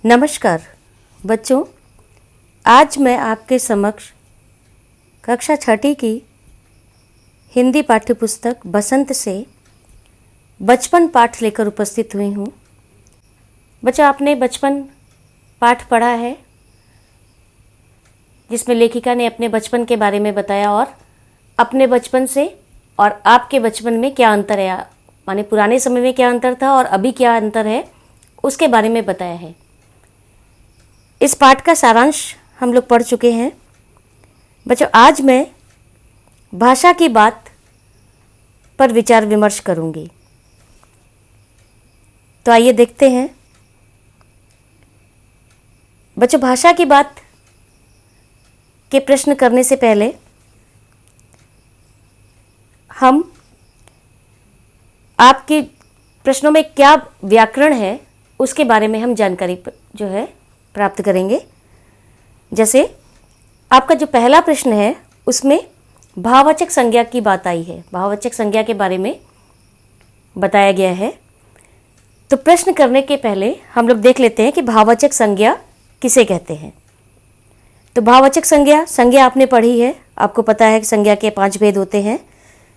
नमस्कार बच्चों, आज मैं आपके समक्ष कक्षा छठी की हिंदी पाठ्यपुस्तक बसंत से बचपन पाठ लेकर उपस्थित हुई हूँ। बच्चों, आपने बचपन पाठ पढ़ा है जिसमें लेखिका ने अपने बचपन के बारे में बताया और अपने बचपन से और आपके बचपन में क्या अंतर है, माने पुराने समय में क्या अंतर था और अभी क्या अंतर है उसके बारे में बताया है। इस पाठ का सारांश हम लोग पढ़ चुके हैं। बच्चों, आज मैं भाषा की बात पर विचार विमर्श करूंगी। तो आइए देखते हैं। बच्चों, भाषा की बात के प्रश्न करने से पहले हम आपके प्रश्नों में क्या व्याकरण है उसके बारे में हम जानकारी जो है प्राप्त करेंगे। जैसे आपका जो पहला प्रश्न है उसमें भाववाचक संज्ञा की बात आई है, भाववाचक संज्ञा के बारे में बताया गया है। तो प्रश्न करने के पहले हम लोग देख लेते हैं कि भाववाचक संज्ञा किसे कहते हैं। तो भाववाचक संज्ञा आपने पढ़ी है, आपको पता है कि संज्ञा के 5 भेद होते हैं,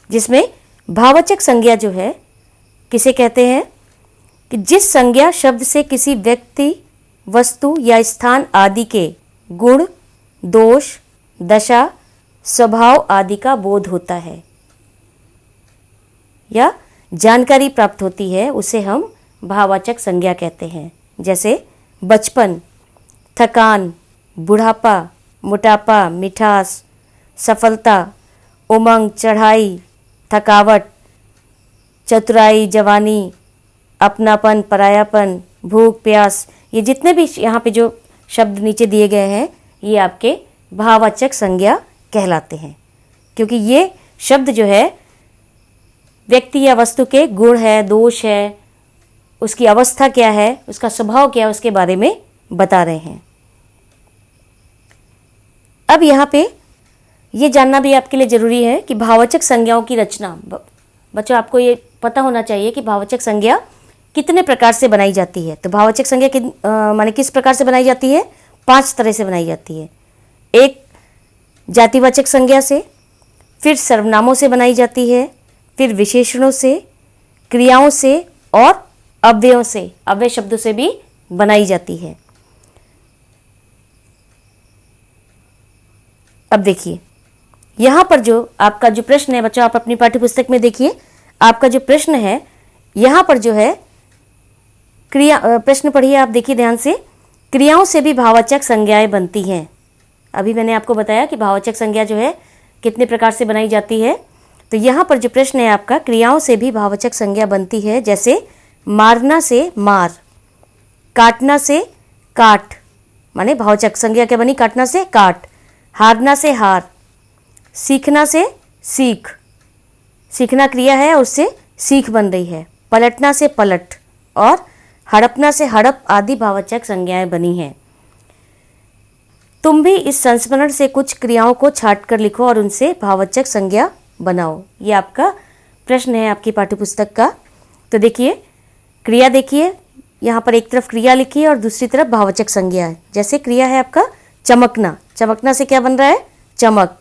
जिसमें भाववाचक संज्ञा जो है किसे कहते हैं कि जिस संज्ञा शब्द से किसी व्यक्ति, वस्तु या स्थान आदि के गुण, दोष, दशा, स्वभाव आदि का बोध होता है या जानकारी प्राप्त होती है, उसे हम भाववाचक संज्ञा कहते हैं। जैसे बचपन, थकान, बुढ़ापा, मोटापा, मिठास, सफलता, उमंग, चढ़ाई, थकावट, चतुराई, जवानी, अपनापन, परायापन, भूख, प्यास, ये जितने भी यहाँ पे जो शब्द नीचे दिए गए हैं ये आपके भाववाचक संज्ञा कहलाते हैं, क्योंकि ये शब्द जो है व्यक्ति या वस्तु के गुण है, दोष है, उसकी अवस्था क्या है, उसका स्वभाव क्या है, उसके बारे में बता रहे हैं। अब यहाँ पे ये जानना भी आपके लिए ज़रूरी है कि भाववाचक संज्ञाओं की रचना। बच्चों, आपको ये पता होना चाहिए कि भाववाचक संज्ञा कितने प्रकार से बनाई जाती है। तो भाववाचक संज्ञा माने किस प्रकार से बनाई जाती है? 5 तरह से बनाई जाती है। एक, जातिवाचक संज्ञा से, फिर सर्वनामों से बनाई जाती है, फिर विशेषणों से, क्रियाओं से और अव्ययों से, अव्यय शब्दों से भी बनाई जाती है। अब देखिए यहाँ पर जो आपका जो प्रश्न है बच्चों, आप अपनी पाठ्यपुस्तक में देखिए, आपका जो प्रश्न है यहाँ पर जो है क्रिया, प्रश्न पढ़िए आप, देखिए ध्यान से। क्रियाओं से भी भाववाचक संज्ञाएं बनती हैं। अभी मैंने आपको बताया कि भाववाचक संज्ञा जो है कितने प्रकार से बनाई जाती है। तो यहाँ पर जो प्रश्न है आपका, क्रियाओं से भी भाववाचक संज्ञा बनती है। जैसे मारना से मार, काटना से काट, माने भाववाचक संज्ञा क्या बनी? काटना से काट। हारना से हार, सीखना से सीख, सीखना क्रिया है, उससे सीख बन रही है। पलटना से पलट और हड़पना से हड़प आदि भाववाचक संज्ञाएं बनी हैं। तुम भी इस संस्मरण से कुछ क्रियाओं को छांट कर लिखो और उनसे भाववाचक संज्ञा बनाओ। ये आपका प्रश्न है आपकी पाठ्यपुस्तक का। तो देखिए क्रिया, देखिए यहाँ पर एक तरफ क्रिया लिखी है और दूसरी तरफ भाववाचक संज्ञा है। जैसे क्रिया है आपका चमकना, चमकना से क्या बन रहा है? चमक।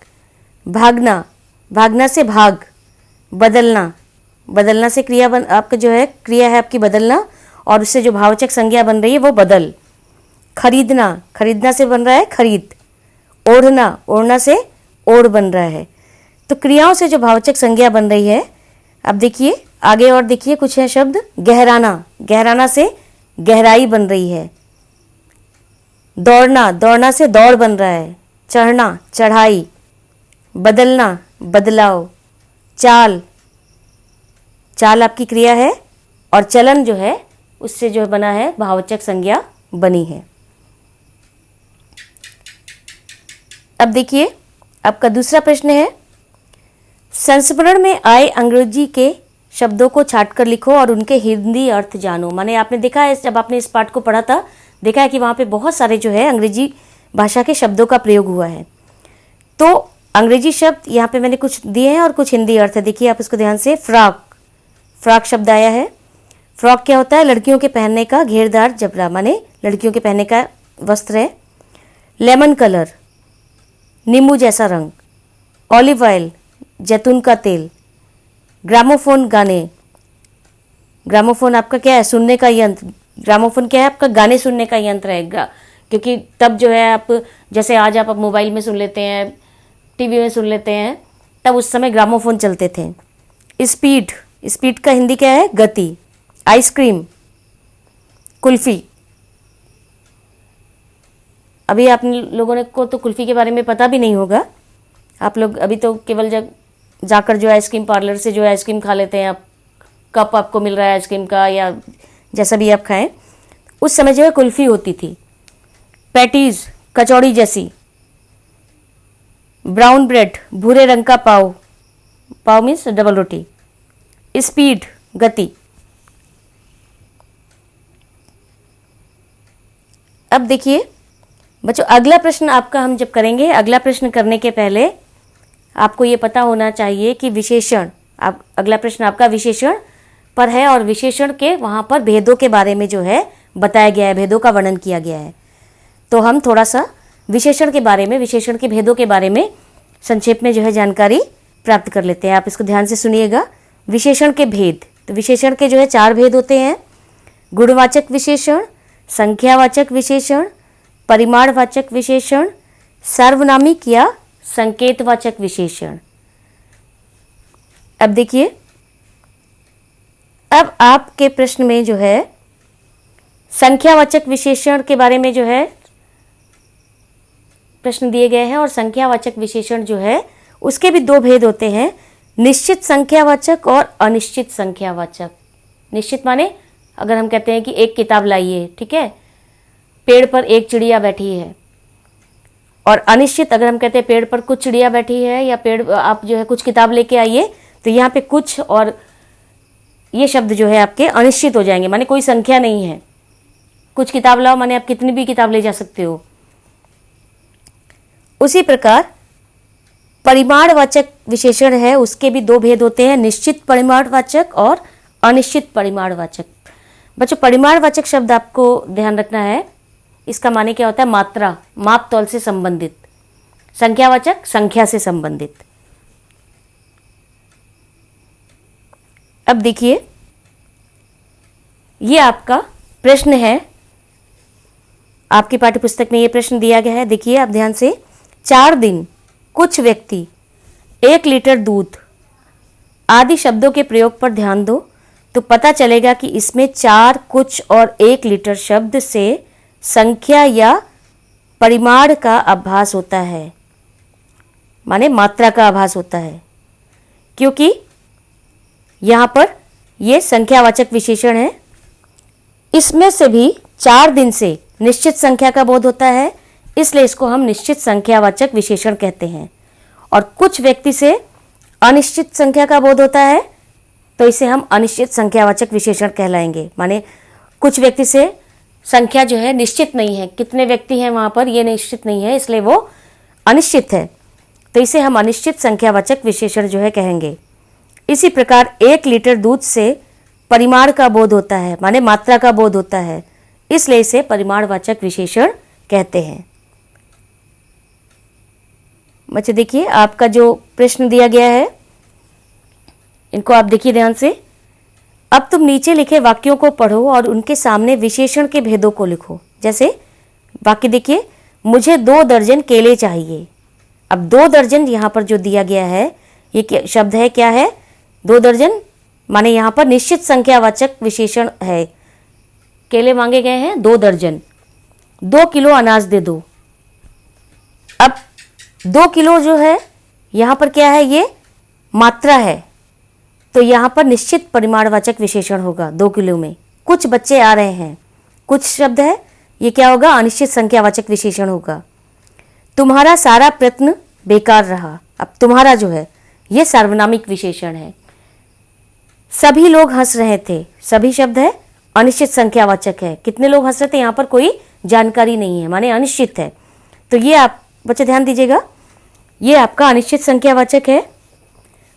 भागना, भागना से भाग। बदलना, बदलना से क्रिया आपका जो है क्रिया है आपकी बदलना और उससे जो भाववाचक संज्ञा बन रही है वो बदल। खरीदना, खरीदना से बन रहा है खरीद। ओढ़ना, ओढ़ना से ओढ़ बन रहा है। तो क्रियाओं से जो भाववाचक संज्ञा बन रही है, अब देखिए आगे और देखिए कुछ है शब्द। गहराना, गहराना से गहराई बन रही है। दौड़ना, दौड़ना से दौड़ बन रहा है। चढ़ना, चढ़ाई। बदलना, बदलाव। चाल, चाल आपकी क्रिया है और चलन जो है उससे जो बना है भाववाचक संज्ञा बनी है। अब देखिए आपका दूसरा प्रश्न है, संस्मरण में आए अंग्रेजी के शब्दों को छांटकर लिखो और उनके हिंदी अर्थ जानो। माने आपने देखा है, जब आपने इस पाठ को पढ़ा था, देखा है कि वहाँ पे बहुत सारे जो है अंग्रेजी भाषा के शब्दों का प्रयोग हुआ है। तो अंग्रेजी शब्द यहाँ पे मैंने कुछ दिए हैं और कुछ हिंदी अर्थ है। देखिए आप इसको ध्यान से। फ्रॉक, फ्रॉक शब्द आया है। फ्रॉक क्या होता है? लड़कियों के पहनने का घेरदार जबड़ा, माने लड़कियों के पहनने का वस्त्र है। लेमन कलर, नींबू जैसा रंग। ऑलिव ऑयल, जैतून का तेल। ग्रामोफोन, गाने। ग्रामोफोन आपका क्या है? सुनने का यंत्र। ग्रामोफोन क्या है? आपका गाने सुनने का यंत्र है। क्योंकि तब जो है आप, जैसे आज आप मोबाइल में सुन लेते हैं, टीवी में सुन लेते हैं, तब उस समय ग्रामोफोन चलते थे। स्पीड, स्पीड का हिंदी क्या है? गति। आइसक्रीम, कुल्फी। अभी आप लोगों को तो कुल्फी के बारे में पता भी नहीं होगा। आप लोग अभी तो केवल जाकर जो आइसक्रीम पार्लर से जो आइसक्रीम खा लेते हैं, आप कप आपको मिल रहा है आइसक्रीम का, या जैसा भी आप खाएं। उस समय जो है कुल्फी होती थी। पैटीज, कचौड़ी जैसी। ब्राउन ब्रेड, भूरे रंग का पाव। पाव मीन्स डबल रोटी। स्पीड, गति। अब देखिए बच्चों, अगला प्रश्न आपका हम जब करेंगे, अगला प्रश्न करने के पहले आपको ये पता होना चाहिए कि विशेषण, अगला प्रश्न आपका विशेषण पर है और विशेषण के वहाँ पर भेदों के बारे में जो है बताया गया है, भेदों का वर्णन किया गया है। तो हम थोड़ा सा विशेषण के बारे में, विशेषण के भेदों के बारे में संक्षेप में जो है जानकारी प्राप्त कर लेते हैं। आप इसको ध्यान से सुनिएगा। विशेषण के भेद, तो विशेषण के जो है 4 भेद होते हैं। गुणवाचक विशेषण, संख्यावाचक विशेषण, परिमाणवाचक विशेषण, सार्वनामिक या संकेतवाचक विशेषण। अब देखिए, अब आपके प्रश्न में जो है संख्यावाचक विशेषण के बारे में जो है प्रश्न दिए गए हैं, और संख्यावाचक विशेषण जो है उसके भी 2 भेद होते हैं, निश्चित संख्यावाचक और अनिश्चित संख्यावाचक। निश्चित माने अगर हम कहते हैं कि एक किताब लाइए, ठीक है, पेड़ पर एक चिड़िया बैठी है। और अनिश्चित अगर हम कहते हैं पेड़ पर कुछ चिड़िया बैठी है, या पेड़ आप जो है कुछ किताब लेके आइए, तो यहाँ पे कुछ और ये शब्द जो है आपके अनिश्चित हो जाएंगे, माने कोई संख्या नहीं है। कुछ किताब लाओ माने आप कितनी भी किताब ले जा सकते हो। उसी प्रकार परिमाणवाचक विशेषण है, उसके भी 2 भेद होते हैं, निश्चित परिमाणवाचक और अनिश्चित परिमाणवाचक। बच्चों, परिमाणवाचक शब्द आपको ध्यान रखना है, इसका माने क्या होता है? मात्रा, माप तौल से संबंधित। संख्यावाचक, संख्या से संबंधित। अब देखिए, ये आपका प्रश्न है, आपकी पाठ्यपुस्तक में ये प्रश्न दिया गया है। देखिए आप ध्यान से, 4 दिन, कुछ व्यक्ति, 1 लीटर दूध आदि शब्दों के प्रयोग पर ध्यान दो तो पता चलेगा कि इसमें 4, कुछ और 1 लीटर शब्द से संख्या या परिमाण का आभास होता है, माने मात्रा का आभास होता है, क्योंकि यहाँ पर ये संख्यावाचक विशेषण है। इसमें से भी 4 दिन से निश्चित संख्या का बोध होता है, इसलिए इसको हम निश्चित संख्यावाचक विशेषण कहते हैं। और कुछ व्यक्ति से अनिश्चित संख्या का बोध होता है, तो इसे हम अनिश्चित संख्यावाचक विशेषण कहलाएंगे। माने कुछ व्यक्ति से संख्या जो है निश्चित नहीं है, कितने व्यक्ति हैं वहाँ पर ये निश्चित नहीं है, इसलिए वो अनिश्चित है, तो इसे हम अनिश्चित संख्यावाचक विशेषण जो है कहेंगे। इसी प्रकार 1 लीटर दूध से परिमाण का बोध होता है, माने मात्रा का बोध होता है, इसलिए इसे परिमाणवाचक विशेषण कहते हैं। बच्चे देखिए, आपका जो प्रश्न दिया गया है इनको आप देखिए ध्यान से। अब तुम नीचे लिखे वाक्यों को पढ़ो और उनके सामने विशेषण के भेदों को लिखो। जैसे वाक्य देखिए, मुझे 2 दर्जन केले चाहिए। अब 2 दर्जन यहाँ पर जो दिया गया है, ये शब्द है क्या है? 2 दर्जन, माने यहाँ पर निश्चित संख्यावाचक विशेषण है। केले मांगे गए हैं 2 दर्जन। 2 किलो अनाज दे दो। अब 2 किलो जो है यहाँ पर क्या है? ये मात्रा है, तो यहाँ पर निश्चित परिमाणवाचक विशेषण होगा 2 किलो में। कुछ बच्चे आ रहे हैं, कुछ शब्द है, ये क्या होगा? अनिश्चित संख्यावाचक विशेषण होगा। तुम्हारा सारा प्रयत्न बेकार रहा। अब तुम्हारा जो है ये सार्वनामिक विशेषण है। सभी लोग हंस रहे थे, सभी शब्द है, अनिश्चित संख्यावाचक है। कितने लोग हंस रहे थे यहाँ पर कोई जानकारी नहीं है, माने अनिश्चित है, तो ये आप बच्चे ध्यान दीजिएगा, ये आपका अनिश्चित संख्यावाचक है।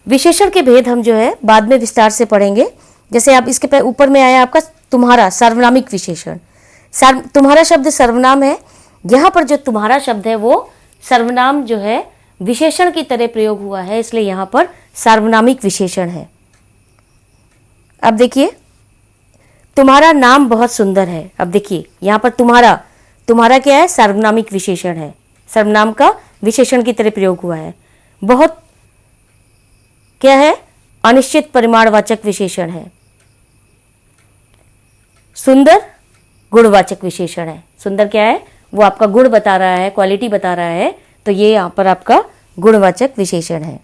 विशेषण के भेद हम जो है बाद में विस्तार से पढ़ेंगे। जैसे आप इसके ऊपर में आया आपका तुम्हारा सार्वनामिक विशेषण। तुम्हारा शब्द सर्वनाम है। यहाँ पर जो तुम्हारा शब्द है वो सर्वनाम जो है विशेषण की तरह प्रयोग हुआ है, इसलिए यहाँ पर सार्वनामिक विशेषण है। अब देखिए, तुम्हारा नाम बहुत सुंदर है। अब देखिए यहाँ पर तुम्हारा क्या है, सार्वनामिक विशेषण है, सर्वनाम का विशेषण की तरह प्रयोग हुआ है। बहुत क्या है, अनिश्चित परिमाणवाचक विशेषण है। सुंदर गुणवाचक विशेषण है। सुंदर क्या है, वो आपका गुण बता रहा है, क्वालिटी बता रहा है, तो ये यहां पर आपका गुणवाचक विशेषण है।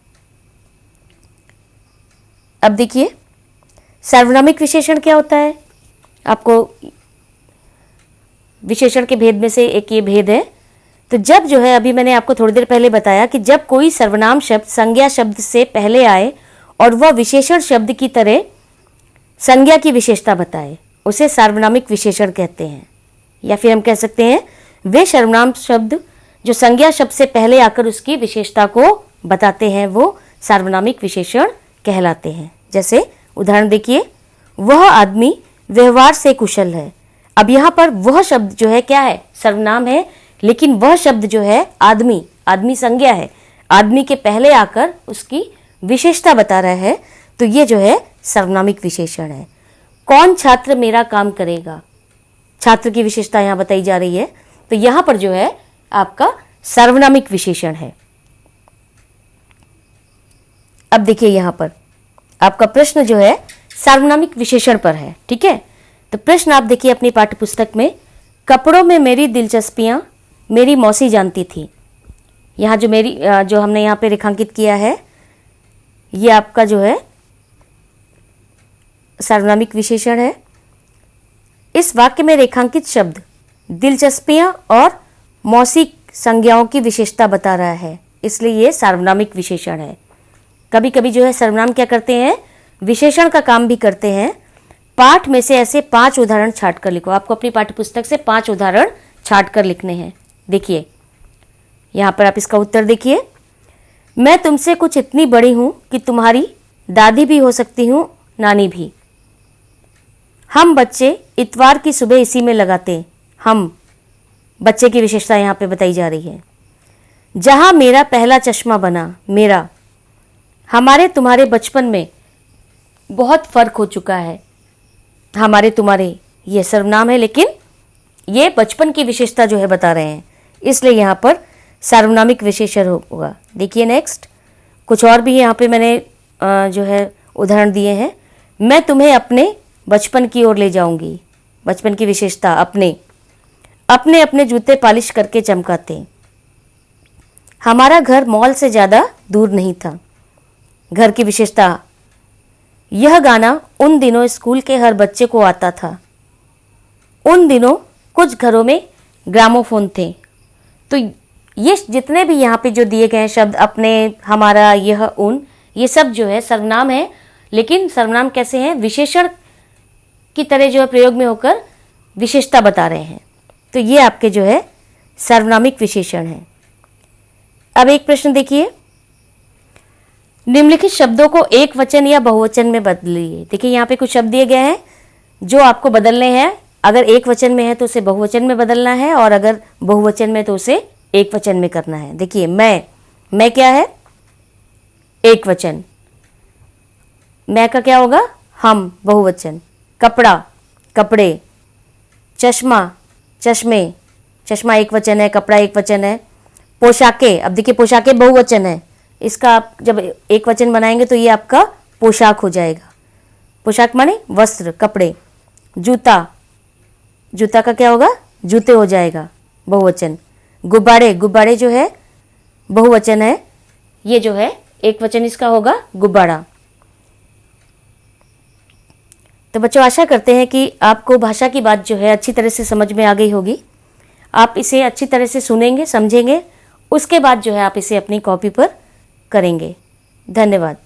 अब देखिए सार्वनामिक विशेषण क्या होता है, आपको विशेषण के भेद में से एक ये भेद है। तो जब जो है, अभी मैंने आपको थोड़ी देर पहले बताया कि जब कोई सर्वनाम शब्द संज्ञा शब्द से पहले आए और वह विशेषण शब्द की तरह संज्ञा की विशेषता बताए, उसे सार्वनामिक विशेषण कहते हैं। या फिर हम कह सकते हैं वे सर्वनाम शब्द जो संज्ञा शब्द से पहले आकर उसकी विशेषता को बताते हैं, वो सार्वनामिक विशेषण कहलाते हैं। जैसे उदाहरण देखिए, वह आदमी व्यवहार से कुशल है। अब यहाँ पर वह शब्द जो है क्या है, सर्वनाम है, लेकिन वह शब्द जो है आदमी संज्ञा है, आदमी के पहले आकर उसकी विशेषता बता रहा है, तो ये जो है सर्वनामिक विशेषण है। कौन छात्र मेरा काम करेगा, छात्र की विशेषता यहाँ बताई जा रही है, तो यहाँ पर जो है आपका सार्वनामिक विशेषण है। अब देखिए यहाँ पर आपका प्रश्न जो है सार्वनामिक विशेषण पर है, ठीक है। तो प्रश्न आप देखिए अपनी पाठ्यपुस्तक में, कपड़ों में मेरी दिलचस्पियां मेरी मौसी जानती थी। यहाँ जो हमने यहाँ पे रेखांकित किया है, ये आपका जो है सार्वनामिक विशेषण है। इस वाक्य में रेखांकित शब्द दिलचस्पियां और मौसी संज्ञाओं की विशेषता बता रहा है, इसलिए ये सार्वनामिक विशेषण है। कभी कभी जो है सर्वनाम क्या करते हैं, विशेषण का काम भी करते हैं। पाठ में से ऐसे 5 उदाहरण छाट कर लिखो। आपको अपनी पाठ्यपुस्तक से 5 उदाहरण छाट कर लिखने हैं। देखिए यहाँ पर आप इसका उत्तर देखिए, मैं तुमसे कुछ इतनी बड़ी हूं कि तुम्हारी दादी भी हो सकती हूं, नानी भी। हम बच्चे इतवार की सुबह इसी में लगाते। हम बच्चे की विशेषता यहाँ पे बताई जा रही है। जहां मेरा पहला चश्मा बना, मेरा, हमारे तुम्हारे बचपन में बहुत फर्क हो चुका है। हमारे तुम्हारे ये सर्वनाम है, लेकिन ये बचपन की विशेषता जो है बता रहे हैं, इसलिए यहाँ पर सार्वनामिक विशेषण होगा। देखिए नेक्स्ट, कुछ और भी यहाँ पे मैंने जो है उदाहरण दिए हैं। मैं तुम्हें अपने बचपन की ओर ले जाऊंगी, बचपन की विशेषता, अपने अपने जूते पॉलिश करके चमकाते। हमारा घर मॉल से ज़्यादा दूर नहीं था, घर की विशेषता। यह गाना उन दिनों स्कूल के हर बच्चे को आता था। उन दिनों कुछ घरों में ग्रामोफोन थे। तो ये जितने भी यहाँ पे जो दिए गए हैं शब्द, अपने, हमारा, यह, उन, ये सब जो है सर्वनाम है, लेकिन सर्वनाम कैसे हैं, विशेषण की तरह जो है प्रयोग में होकर विशेषता बता रहे हैं। तो ये आपके जो है सार्वनामिक विशेषण है। अब एक प्रश्न देखिए, निम्नलिखित शब्दों को एक वचन या बहुवचन में बदलिए। देखिए यहाँ पे कुछ शब्द दिए गए हैं जो आपको बदलने हैं। अगर एक वचन में है तो उसे बहुवचन में बदलना है, और अगर बहुवचन में तो उसे एक वचन में करना है। देखिए मैं क्या है, एक वचन। मैं का क्या होगा, हम, बहुवचन। कपड़ा, कपड़े। चश्मा, चश्मे, चश्मा एक वचन है, कपड़ा एक वचन है। पोशाकें, अब देखिए पोशाकें बहुवचन है, इसका आप जब एक वचन बनाएंगे तो ये आपका पोशाक हो जाएगा। पोशाक माने वस्त्र, कपड़े। जूता, जूता का क्या होगा, जूते हो जाएगा, बहुवचन। गुब्बारे, गुब्बारे जो है बहुवचन है, ये जो है एक वचन इसका होगा गुब्बारा। तो बच्चों आशा करते हैं कि आपको भाषा की बात जो है अच्छी तरह से समझ में आ गई होगी। आप इसे अच्छी तरह से सुनेंगे, समझेंगे, उसके बाद जो है आप इसे अपनी कॉपी पर करेंगे। धन्यवाद।